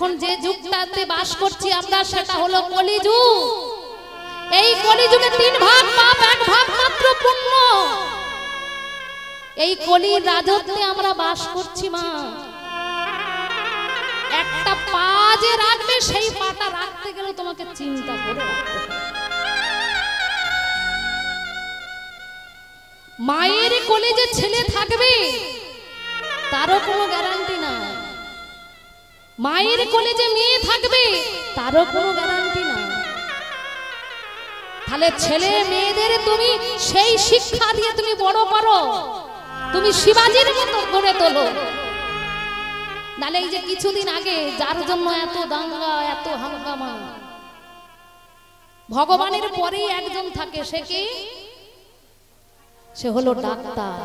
এখন যে যুগটাতে বাস করছি আমরা সেটা হলো কলিযুগ। এই কলিযুগে 3 ভাগ পাপ, 1 ভাগ মাত্র পুণ্য। এই কলির রাজত্বে আমরা বাস করছি মা। একটা পা যে রাখবে সেই পাটা রাখতে গেলে তোমাকে চিন্তা করে রাখতে হবে। মায়ের কোলে যে ছেলে থাকবে তারও কোনো গ্যারান্টি না, মায়ের কোলে যে মেয়ে থাকবে তারও কোনো গ্যারান্টি না। তাহলে ছেলে মেয়েদের তুমি সেই শিক্ষা দিয়ে তুমি বড় করো, তুমি শিবাজির মতো গড়ে তোলো। নালে এই যে কিছুদিন আগে যার জন্য এত দাঙ্গা এত হাঙ্গামা, ভগবানের পরেই একজন থাকে, সে কি? সে হলো ডাক্তার।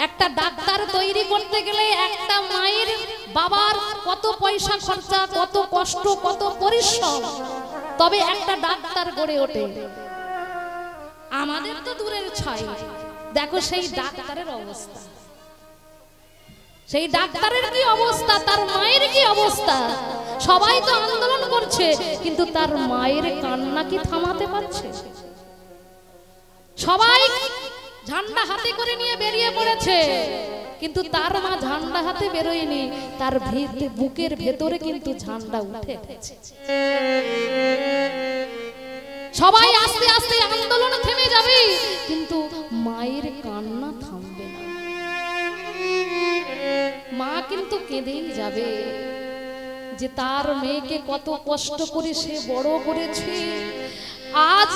একটা ডাক্তার তৈরি করতে গেলে একটা মায়ের বাবার কত পয়সা খরচা, কত কষ্ট, কত পরিশ্রম, তবে একটা ডাক্তার গড়ে ওঠে। আমাদের তো দূরের ছয়, দেখো সেই ডাক্তারের অবস্থা, সেই ডাক্তারের কি অবস্থা, তার মায়ের কি অবস্থা। সবাই তো আন্দোলন করছে, কিন্তু তার মায়ের কান্না কি থামাতে পারছে? সবাই ঝান্ডা হাতে করে নিয়ে বেরিয়ে পড়েছে, কিন্তু তার মা ঝান্ডা হাতে বেরোয়নি, তার বুকের ভেতরে কিন্তু ঝান্ডা উঠে গেছে। সবাই আস্তে আস্তে আন্দোলন থেমে যাবে, কিন্তু মায়ের কান্না থামবে না। মা কিন্তু কেঁদেই যাবে যে তার মেয়েকে কত কষ্ট করে সে বড় করেছে, আজ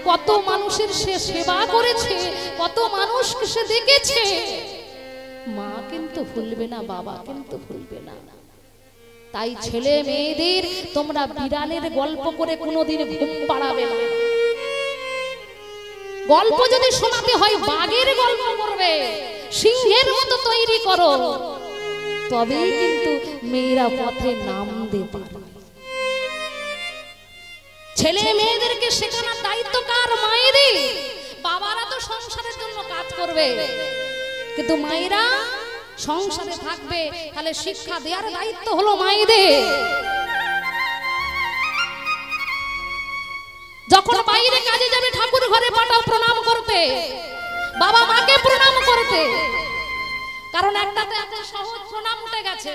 কত মানুষের সে সেবা করেছে, কত মানুষকে সে দেখেছে। মা কিন্তু ভুলবে না, বাবা কিন্তু ভুলবে না। তাই ছেলে মেয়েদের তোমরা বিড়ালের গল্প করে কোনোদিন ঘুম পাড়াবে না। গল্প যদি শোনাতে হয় বাঘের গল্প করবে, সিংহের মতো তৈরি করো, তবেই কিন্তু মেয়েরা পথে নামতে পারবে। ছেলে মেয়েদেরকে শেখানোর দায়িত্ব কার? মায়েরই। বাবারা তো সংসারের জন্য কাজ করবে, কিন্তু মায়েরা সংসারে থাকবে, তাহলে শিক্ষা দেওয়ার দায়িত্ব হলো মায়েদের। যখন বাইরে কাজে যাবে ঠাকুর ঘরে পাঠাও প্রণাম করতে, বাবা মাকে প্রণাম করতে, কারণ একটাতে এত সহজ প্রণাম উঠে গেছে।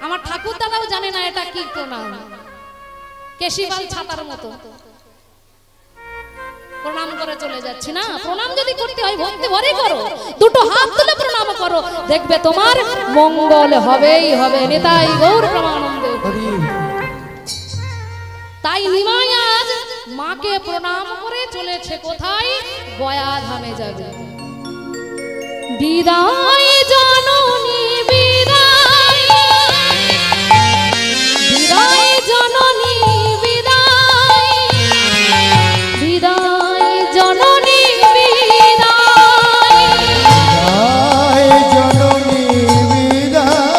আমার ঠাকুর দাদাও জানে না এটা কি প্রণাম, কেশিবাল ছাতার মতো প্রণাম করে চলে যাচ্ছি না। প্রণাম যদি করতে হয় ভক্তি ভরে করো, দুটো হাত তুলে প্রণাম করো, দেখবে তোমার মঙ্গল হবেই হবে। নিতাই গৌর প্রেমানন্দে। তাই নিমাই আজ মাকে প্রণাম করে চলেছে কোথায়? গয়া ধামে যাবে। বিদায় জননী বিদায়, বিদায় জননী বিদায়, বিদায় জননী বিদায়, বিদায় জননী বিদায়,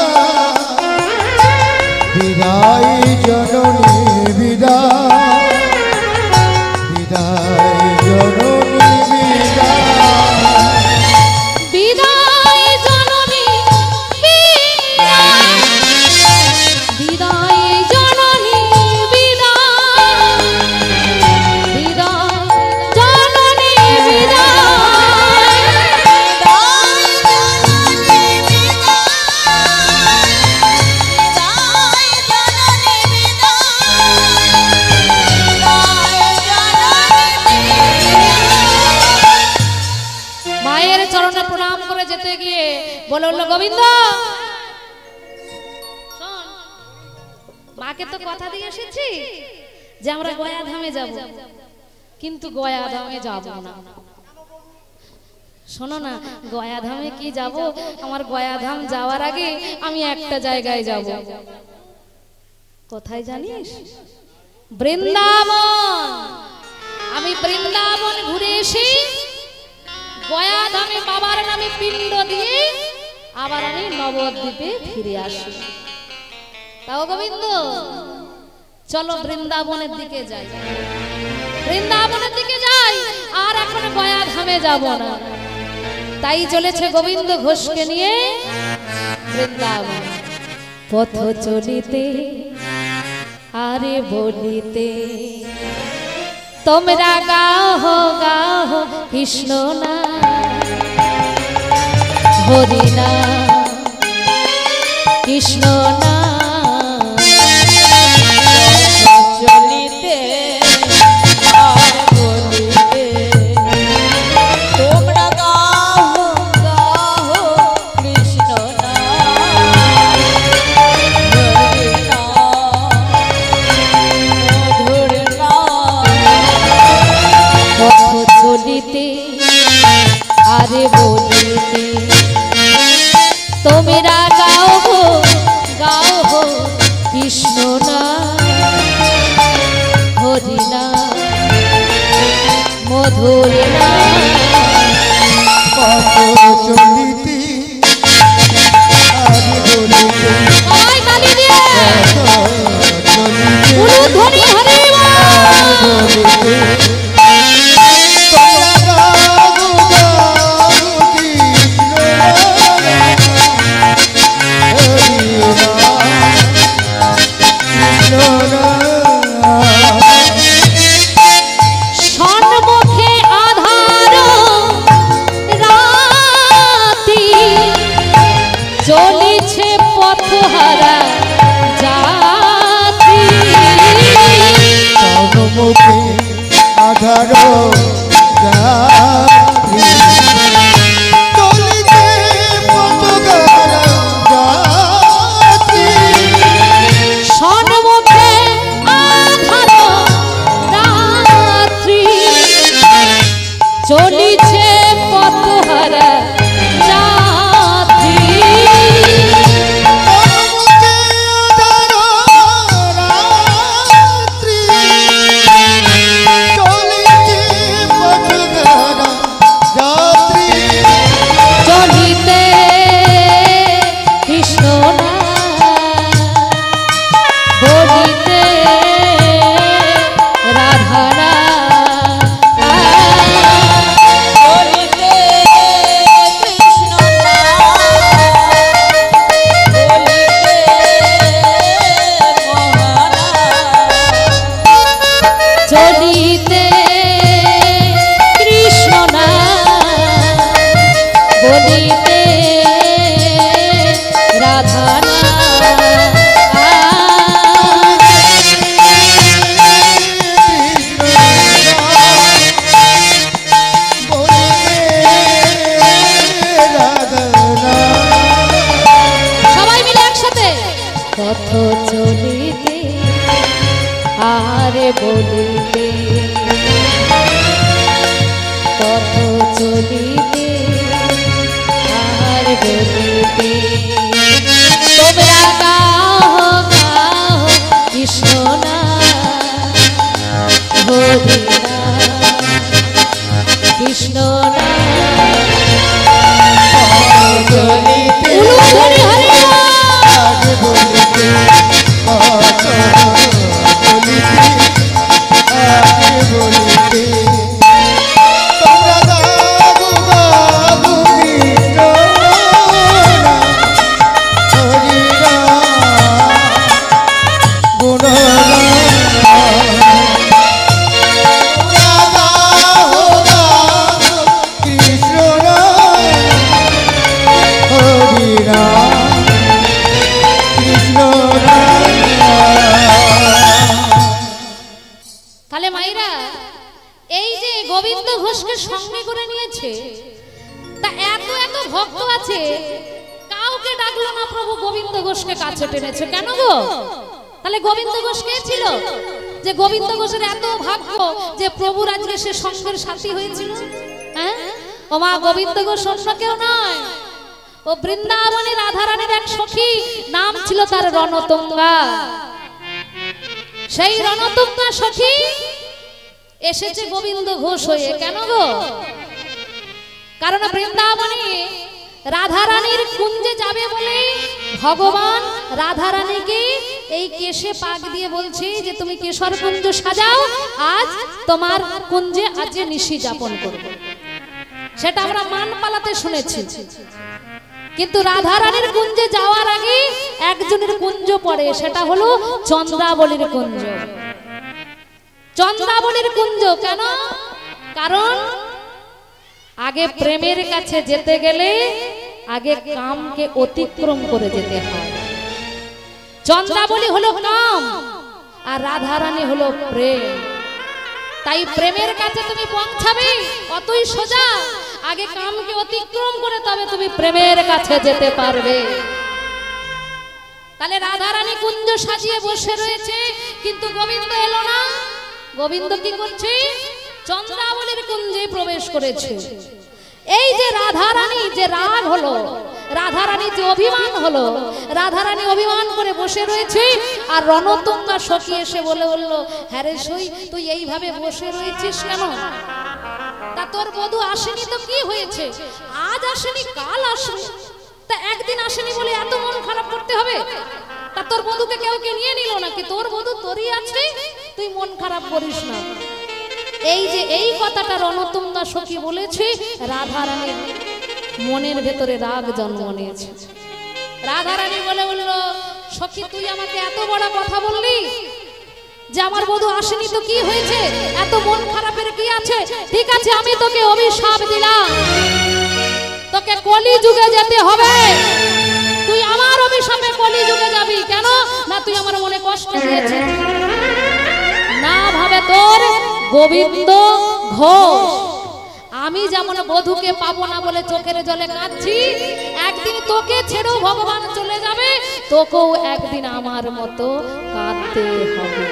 বিদায় জননী বিদায়, বিদায় জননী বিদায়, বিদায় জননী বিদায়, বিদায় জননী বিদায়, বিদায় জননী বিদায়, মায়ের চরণে প্রণাম করে যেতে গিয়ে বলল গোবিন্দ শোন, মাকে তো কথা দিয়ে এসেছি যে আমরা গয়া ধামে যাব, কিন্তু গয়া ধামে যাব না। শোনো না, গয়া ধামে কি যাব? আমার গয়া ধাম যাওয়ার আগে আমি একটা জায়গায় যাব। কোথায় জানিস? বৃন্দাবন। আমি বৃন্দাবন ঘুরে এসে গয়া ধামে বাবার নামে পিণ্ড দিয়ে আবার আমি নবদ্বীপে ফিরে আসি। তাও গোবিন্দ চলো বৃন্দাবনের দিকে যাই, বৃন্দাবনের দিকে যাই, আর এখন গয়া ধামে যাব না। তাই চলেছে গোবিন্দ ঘোষকে নিয়ে বৃন্দাবন। পথ চলিতে আরে বলিতে তোমরা গাও গাও কৃষ্ণ না হরি না কৃষ্ণ না চলিতে আর বলিতে তোমরা গাও গাও কৃষ্ণ নাম হরি নাম মধুর নাম। পথ চলিতে আরে বলিতে তোমরা গাও গো কৃষ্ণ না হরি না মধুর না। চলিতে আরে বলিতে সবাই তালি দিয়ে চলিতে উলুধ্বনি হরি বল। সম্মুখে আধার রাতি চলিছে পথহারা জাতি। মুখে আধার যাত্রী চলিতে পথগারা যাত্রী সম্মুখে আধার রাত্রি চলিছে পথহারা জাতি। চলিতে কৃষ্ণ না বলিতে রাধা না। চলিতে কৃষ্ণ নাম বলিতে মহারাজ। চলিতে কৃষ্ণ না বলিতে রাধা না। সবাই মিলে একসাথে পথ চলিতে আরে বলিতে পথ চলিতে আর বলিতে তোমরা গাও গাও কৃষ্ণ না হরি না কৃষ্ণ না। উলুধ্বনি হরি বল। তাহলে মাইরা এই যে গোবিন্দ ঘোষকে সঙ্গে করে নিয়েছে, তা এত এত ভক্ত আছে, কাউকে ডাকলো না, প্রভু গোবিন্দ ঘোষকে কাছে টেনেছে কেন গো? তাহলে গোবিন্দ ঘোষ কে ছিল যে গোবিন্দ ঘোষের এত ভাগ্য যে প্রভুর আজকে সে সঙ্গের সাথী হয়েছিল? হ্যাঁ, ও মা গোবিন্দ ঘোষ অন্য কেউ নয়, ও বৃন্দাবনে রাধারানীর এক সখী, নাম ছিল তার রণতুঙ্গা। সেই রণতুঙ্গা সখী এসেছে গোবিন্দ ঘোষ হয়ে কেন গো? কারণ বৃন্দাবনে রাধারানীর কুঞ্জে যাবে বলে ভগবান রাধারানীকে এই কেশে পাক দিয়ে বলছে যে তুমি কেশর কুঞ্জ সাজাও, আজ তোমার কুঞ্জে আজ নিশি যাপন করবে। সেটা আমরা মানপালাতে শুনেছি। কিন্তু রাধারানীর কুঞ্জে যাওয়ার আগে একজনের কুঞ্জ পড়ে, সেটা হলো চন্দ্রাবলীর কুঞ্জ। চন্দ্রাবলীর কুঞ্জ কেন? কারণ আগে প্রেমের কাছে যেতে গেলে আগে কামকে অতিক্রম করে যেতে হয়। চন্দ্রাবলী হলো কাম আর রাধারানী হলো প্রেম। তাই প্রেমের কাছে তুমি পৌঁছাবে কতই সোজা, আগে কামকে অতিক্রম করে তবে তুমি প্রেমের কাছে যেতে পারবে। তাহলে রাধারানী কুঞ্জ সাজিয়ে বসে রয়েছে, কিন্তু গোবিন্দ এলো না। গোবিন্দ কি করছে? চন্দ্রাবলীর কুঞ্জে প্রবেশ করেছে। এই যে রাধারানী যে রাগ হলো, রাধারানী যে অভিমান হলো, রাধারানী অভিমান করে বসে রয়েছে, আর রণতুঙ্গা সখী এসে বলে বললো, হ্যাঁ রে সই, তুই এইভাবে বসে রয়েছিস কেন? তা তোর বধূ আসেনি তো কি হয়েছে? আজ আসেনি কাল আসবে, তা একদিন আসেনি বলে এত মন খারাপ করতে হবে? তা তোর বধূকে কেউ কে নিয়ে নিল নাকি? তোর বধূ তোরই আছে, তুই মন খারাপ করিস না। এই যে এই কথাটা রণতুঙ্গা সখী বলেছে, রাধারানীর মনের ভেতরে রাগ জন্ম নিয়েছে। রাধারানী বলে বলল, সখী তুই আমাকে এত বড় কথা বললি যে আমার বধূ আসেনি তো কি হয়েছে, এত মন খারাপের কি আছে? ঠিক আছে, আমি তোকে অভিশাপ দিলাম, তোকে কলি যুগে যেতে হবে। তুই আমার অভিশাপে কলি যুগে যাবি। কেন না? তুই আমার মনে কষ্ট দিয়েছিস। না ভাবে তোর গোবিন্দ ঘোষ, আমি যেমন বধূকে পাবো না বলে চোখের জলে কাঁদছি, একদিন তোকে ছেড়েও ভগবান চলে যাবে, তোকেও একদিন আমার মতো কাঁদতে হবে।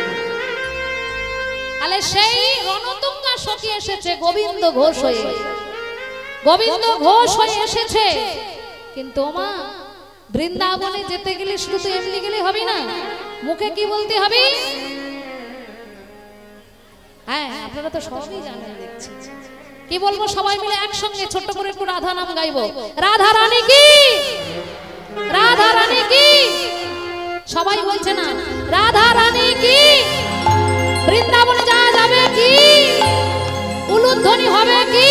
তাহলে সেই রণতুঙ্গা সখী এসেছে গোবিন্দ ঘোষ হয়ে, গোবিন্দ ঘোষ হয়ে এসেছে। কিন্তু মা, বৃন্দাবনে যেতে গেলে শুধু তো এমনি গেলে হবে না, মুখে কি বলতে হবে? হ্যাঁ, আপনারা তো সবই জানেন দেখছি। কি বলবো সবাই মিলে একসঙ্গে ছোট্ট করে একটু রাধা নাম গাইবো। রাধা রানী কি, রাধা রানী কি, সবাই বলছে না রাধা রানী কি, বৃন্দাবনে যাওয়া যাবে কি, উলুধ্বনি হবে কি?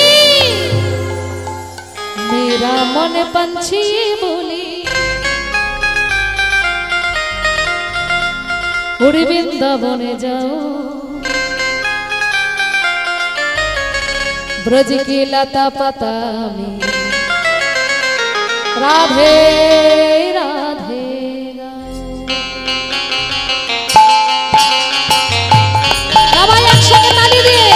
মেরা মন পঞ্ছি বলি উড়ি বৃন্দাবনে যাও, ब्रज की लता पता में राधे राधे सबाई एकसाथे ताली दिए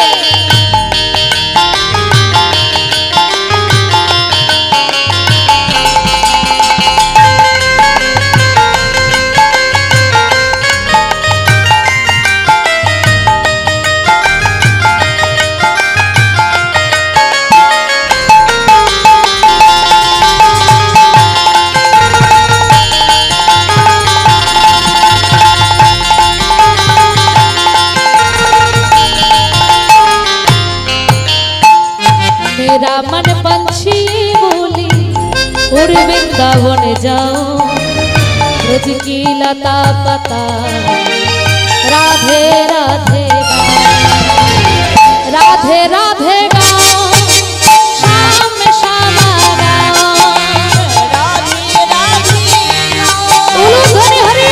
मेरा मन पंछी बोली उड़ वृंदावन जाओ, ब्रज की लता पता राधे राधे राधे राधे गाओ, शाम में श्यामा गाओ, राधे राधे उलूध्वनि हरि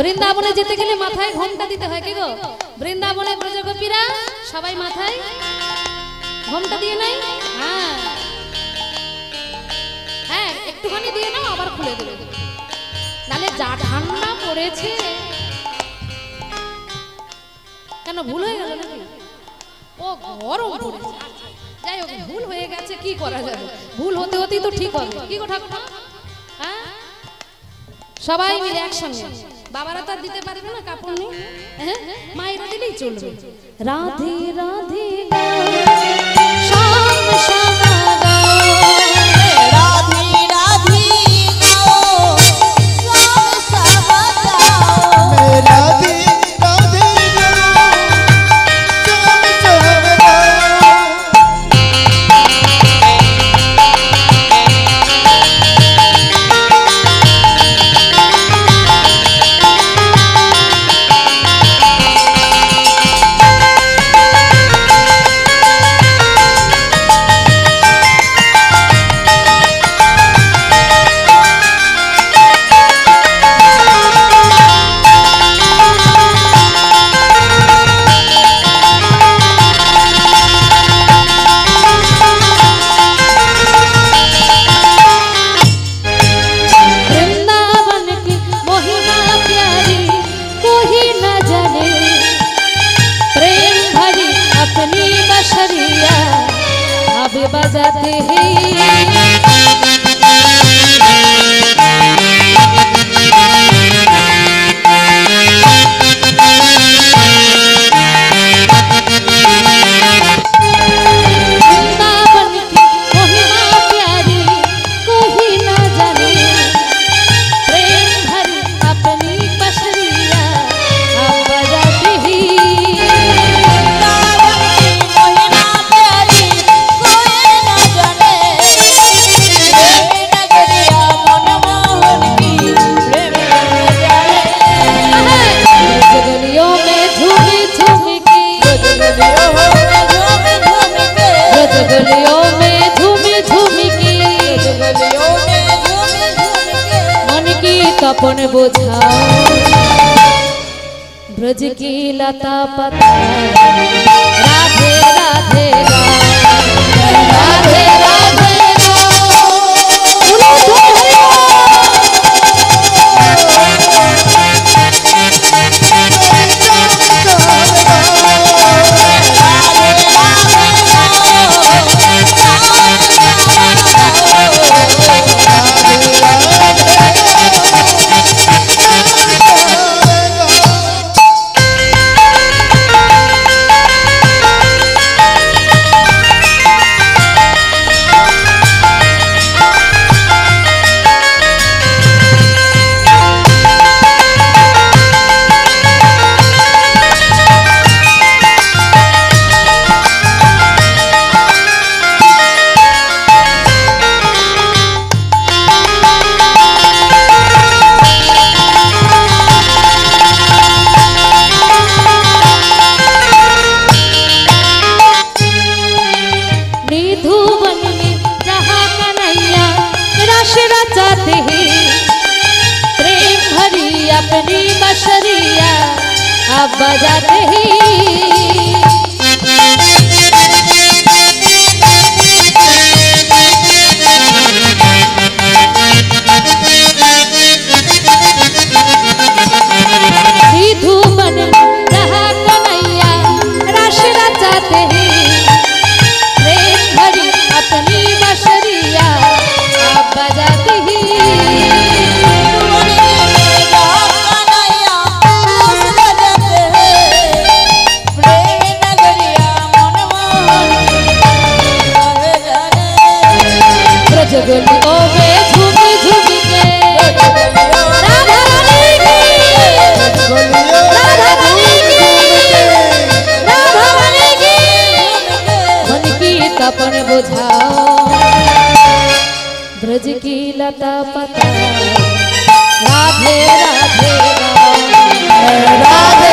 বৃন্দাবনে যেতে গেলে মাথায় ঘোমটা দিতে হয় কি গো? বৃন্দাবনে ব্রজগোপীরা সবাই মাথায় ঘোমটা দিয়ে নাই? হ্যাঁ হ্যাঁ, একটুখানি দিয়ে নাও, আবার খুলে দেবে, নালে যা ঠান্ডা পড়েছে। কেন ভুল হয়ে গেল নাকি? ও গরম পড়েছে। যাই হোক, ভুল হয়ে গেছে, কি করা যাবে? ভুল হতে হতেই তো ঠিক হবে। কি গো ঠাকুমা? হ্যাঁ, সবাই মিলে একসঙ্গে। বাবারা তো দিতে পারবে না, কাপড় নেই, মায়েরা দিলেই চলবে। রাধে রাধে শাম শ্যামা রাধে রাধে শাম শ্যামা রাধে রাধে শাম শ্যামা। बोझाओ ब्रज की लता पता राधे राधे राधे राधे अपनी बशरिया अब बजाते ही सीधू बन रहा कन्हैया रस रचाते ही प्रेम भरी अपनी बशरिया अब बजाते ही जगली ओवे झूम झूम के राधा रानी की राधा रानी की राधा रानी की मन की तपन बुझाओ ब्रज की लता पता राधे राधे राधे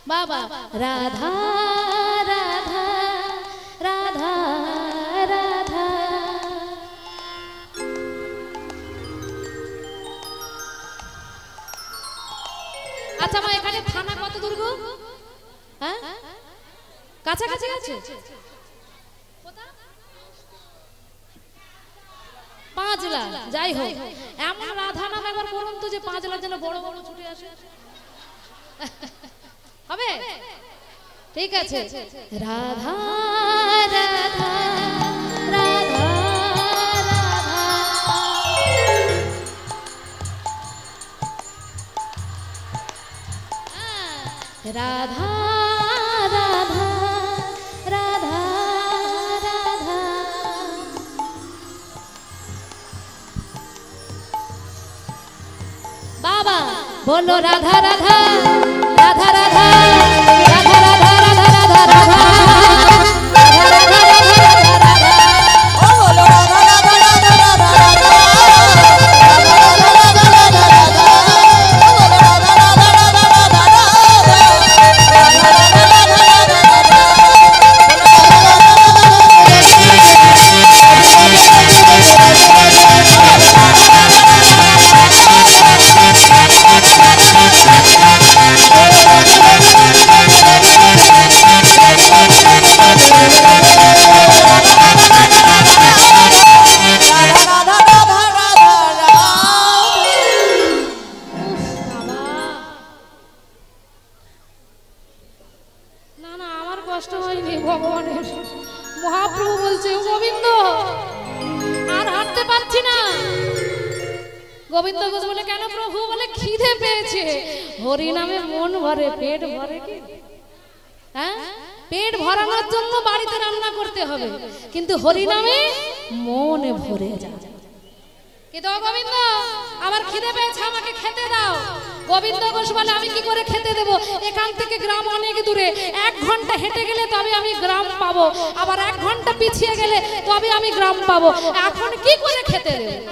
बाबा राधा राधा राधा राधा अच्छा মা এখানে থানা কত দূর গো হ্যাঁ কাছাকাছি আছে কোথা পাঁচলা যাই হোক এমন রাধা নাম একবার বলুন তো যে পাঁচলার জন্য বড় বড় ছুটে আসে হবে ঠিক আছে রাধা রাধা রাধা রাধা রাধা রাধা রাধা বাবা বলো রাধা রাধা राधा राधा राधा राधा राधा राधा राधा কষ্ট হয়নি ভগবানের মহাপ্রভু বলছে গোবিন্দ আর হাঁটতে পারছি না গোবিন্দ ঘোষ বলে কেন প্রভু? বলে খিদে পেয়েছে। হরি নামে মন ভরে, পেট ভরে কি? হ্যাঁ, পেট ভরানোর জন্য বাড়িতে রান্না করতে হবে, কিন্তু হরি নামে মন ভরে যায়। কিন্তু গোবিন্দ আমার খিদে পেয়েছে, আমাকে খেতে দাও। গোবিন্দ ঘোষ বলে আমি কি করে খেতে দেব? এখান থেকে গ্রাম অনেক দূরে, 1 ঘন্টা হেঁটে গেলে তবে আমি গ্রাম পাবো, আবার 1 ঘন্টা পিছিয়ে গেলে তবে আমি গ্রাম পাবো, এখন কি করে খেতে দেব?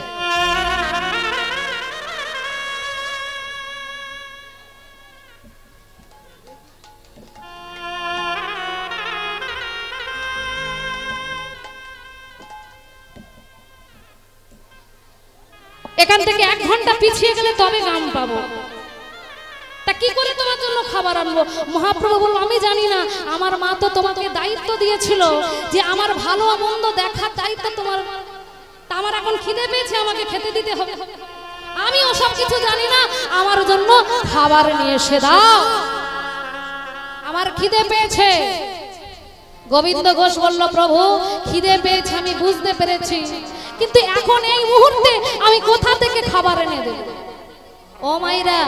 এখান থেকে 1 ঘন্টা পিছিয়ে গেলে তবে গ্রাম পাবো, তা কি করে তোমার জন্য খাবার আনবো? মহাপ্রভু বলল আমি জানি না, আমার মা তো তোমাকে দায়িত্ব দিয়েছিল যে আমার ভালো মন্দ দেখার দায়িত্ব তোমার, তা আমার এখন খিদে পেয়েছে, আমাকে খেতে দিতে হবে, আমি ওসব কিছু জানি না, আমার জন্য খাবার নিয়ে এসে দাও, আমার খিদে পেয়েছে। গোবিন্দ ঘোষ বলল প্রভু খিদে পেয়েছে আমি বুঝতে পেরেছি, কিন্তু এখন এই মুহূর্তে আমি কোথা থেকে খাবার এনে দেব? ও মাইরা,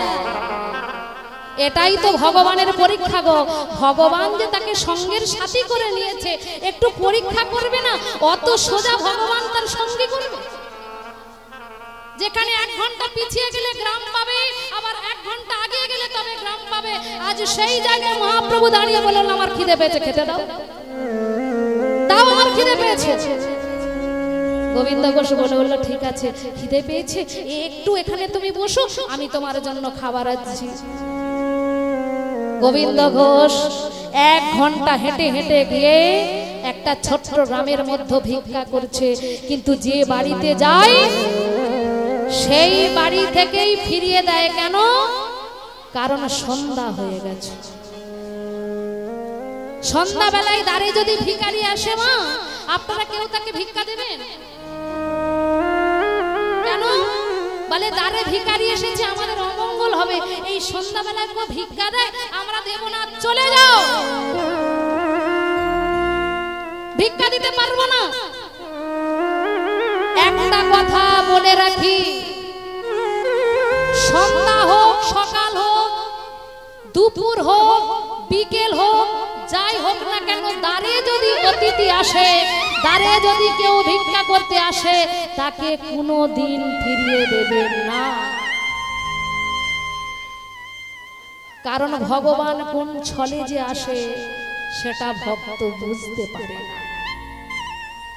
এটাই তো ভগবানের পরীক্ষা গো। ভগবান যে তাকে সঙ্গের সাথী করে নিয়েছে, একটু পরীক্ষা করবে না? অত সোজা ভগবান তার সঙ্গী করবে? যেখানে 1 ঘন্টা পিছিয়ে গেলে গ্রাম পাবে, আবার 1 ঘন্টা আগে গেলে তবে গ্রাম পাবে, আজ সেই জায়গায় মহাপ্রভু দাঁড়িয়ে বললেন আমার খিদে পেয়েছে, খেতে দাও, দাও আমার খিদে পেয়েছে। গোবিন্দ ঘোষ বলল ঠিক আছে, খিদে পেয়েছে, একটু এখানে তুমি বসো, আমি তোমার জন্য খাবার আনছি। গোবিন্দ ঘোষ 1 ঘন্টা হেঁটে হেঁটে গিয়ে একটা ছোট্ট গ্রামের মধ্যে ভিক্ষা করছে, কিন্তু যে বাড়িতে যায় সেই বাড়ি থেকেই ফিরিয়ে দেয়। কেন? কারণ সন্ধ্যা হয়ে গেছে। সন্ধ্যা বেলায় দ্বারে যদি ভিখারি আসে, মা আপনারা কেউ তাকে ভিক্ষা দেবেন? কেন? বলে দ্বারে ভিখারি এসেছে, আমাদের অমঙ্গল হবে, এই সন্ধ্যা বেলায় কেউ ভিক্ষা দেয়, আমরা দেব না, চলে যাও, ভিক্ষা দিতে পারবো না। একটা কথা বলে রাখি, সন্ধ্যা হোক, সকাল হোক, দুপুর হোক, বিকেল হোক, যাই হোক না কেন, দ্বারে যদি অতিথি আসে, দ্বারে যদি কেউ ভিক্ষা করতে আসে, তাকে কোনোদিন ফিরিয়ে দেবেন না। কারণ ভগবান কোন ছলে যে আসে সেটা ভক্ত বুঝতে পারে না।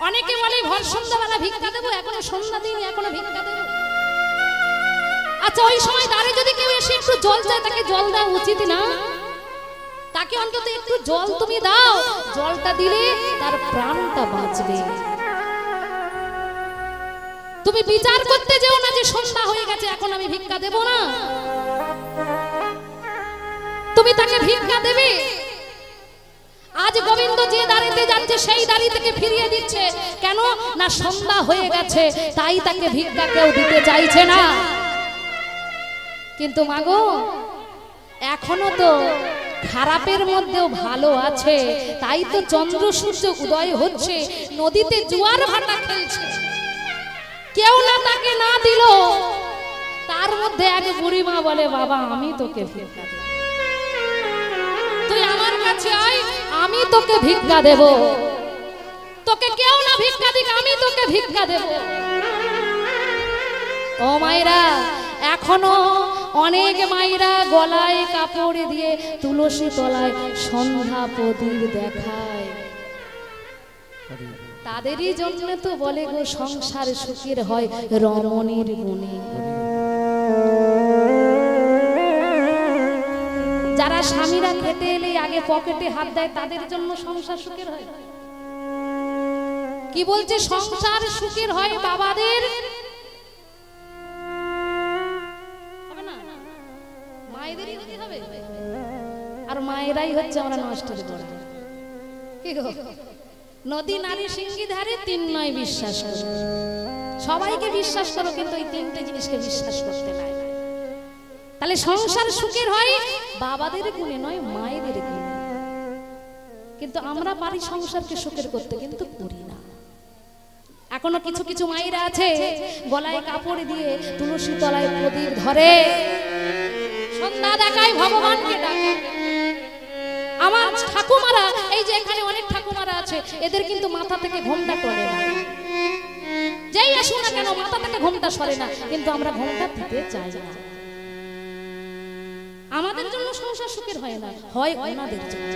অনেকে বলে ভর সন্ধ্যাবেলা ভিক্ষা দেবো, এখনো সন্ধ্যা দিন, এখনো ভিক্ষা দেবো। আচ্ছা ওই সময় দ্বারে যদি কেউ এসে একটু জল চায়, তাকে জল দেওয়া উচিত না? তাকে অন্তত একটু জল তুমি দাও, জলটা দিলে তার প্রাণটা বাঁচবে। তুমি বিচার করতে যেও না যে সন্ধ্যা হয়ে গেছে এখন আমি ভিক্ষা দেব না, তুমি তাকে ভিক্ষা দেবে। আজ গোবিন্দ যে দাঁড়িতে যাচ্ছে সেই দাঁড়ি থেকে ফিরিয়ে দিচ্ছে, কেন না সন্ধ্যা হয়ে গেছে, তাই তাকে ভিক্ষা কেউ দিতে চাইছে না। কিন্তু মাগো এখনো তো খারাপের মধ্যেও ভালো আছে, তাই তো চন্দ্র সূর্য উদয় হচ্ছে, নদীতে জোয়ার ভাটা খেলছে, কেউ না তাকে না দিল, তার মধ্যে এক বুড়িমা বলে বাবা আমি তোকে ভিক্ষা দেব, তুই আমার কাছে আয়, আমি তোকে ভিক্ষা দেব, তোকে কেউ না ভিক্ষা দিক, আমি তোকে ভিক্ষা দেব। ও মায়েরা, এখনো অনেক মায়েরা গলায় কাপড় দিয়ে তুলসী তলায় সন্ধ্যা প্রদীপ দেখায়, তাদেরই জন্য তো বলে গো সংসার সুখের হয় রমণীর গুণে। যারা স্বামীরা খেতে এলে আগে পকেটে হাত দেয়, তাদের জন্য সংসার সুখের হয়। কি বলছে? সংসার সুখের হয় বাবাদের, মায়েদেরই হতে হবে, আর মায়েরাই হচ্ছে আমরা নষ্ট করে। কি গো, নদী নারী সিংহী ধারে 3 নয় বিশ্বাস করো, সবাইকে বিশ্বাস করো, কিন্তু এই 3টে জিনিসকে বিশ্বাস করতে নাই। তাহলে সংসার সুখের হয় বাবাদের গুণে নয়, মায়েদের গুণে। কিন্তু আমরা পারি সংসারকে সুখের করতে, কিন্তু করি না। এখনো কিছু কিছু মায়েরা আছে গলায় কাপড় দিয়ে তুলসী তলায় প্রদীপ ধরে সন্ধ্যা দেখায় ভগবানকে ডাকে। আমার ঠাকুমারা, এই যে এখানে অনেক ঠাকুমারা আছে, এদের কিন্তু মাথা থেকে ঘোমটা টলে না। যেই আসুন না কেন মাথা থেকে ঘোমটা সরে না, কিন্তু আমরা ঘোমটা দিতে চাই না। আমাদের জন্য সংসার সুখের হয় না, হয় ওনাদের জন্য।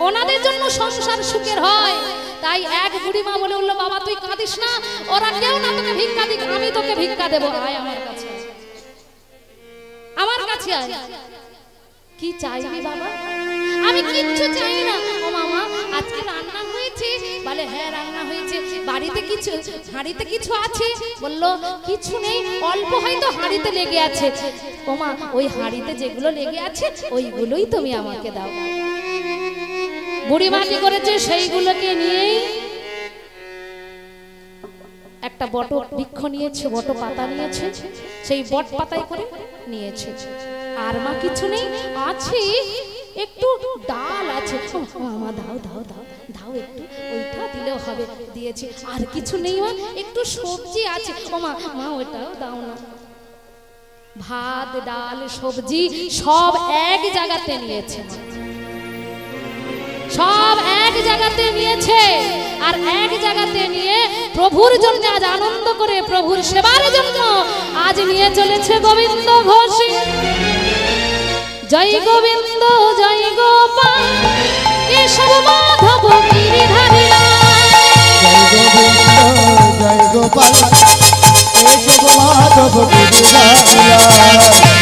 ওনাদের জন্য সংসার সুখের হয়। তাই এক বুড়িমা বলে উঠলো, বাবা তুই কাঁদিস না, ওরা কেউ না তোকে ভিক্ষা দিক, আমি তোকে ভিক্ষা দেবো, আয় আমার কাছে, আমার কাছে আয়। কি চাইবি বাবা? আমি কিচ্ছু চাই না। ও মামা আজকে রান্না হয়েছে? বলে হ্যাঁ রান্না হয়েছে। বাড়িতে কিছু, হাঁড়িতে কিছু আছে? বললো কিছু নেই, অল্প হয়তো হাঁড়িতে লেগে আছে। ও মা ওই হাঁড়িতে যেগুলো লেগে আছে ওইগুলোই তুমি আমাকে দাও। বুড়িমা কি করেছে, সেইগুলোকে নিয়েই একটা বট বৃক্ষ নিয়েছে, বট পাতা নিয়েছে, সেই বট পাতায় করে নিয়েছে। আর মা কিছু নেই, আছে একটু ডাল আছে, মামা দাও দাও দাও দাও একটু, ওইটা দিলেও হবে, দিয়েছি। আর কিছু নেই মা, একটু সবজি আছে, ও মা মা ওইটাও দাও না। ভাত ডাল সবজি সব এক জায়গাতে নিয়েছে, সব এক জায়গাতে নিয়েছে। আর এক জায়গাতে নিয়ে প্রভুর জন্য আজ আনন্দ করে, প্রভুর সেবার জন্য আজ নিয়ে চলেছে গোবিন্দ ঘোষ। জয় গোবিন্দ জয় গোপাল কেশব মাধব গিরিধারী, জয় গোবিন্দ জয় গোপাল কেশব মাধব গিরিধারী।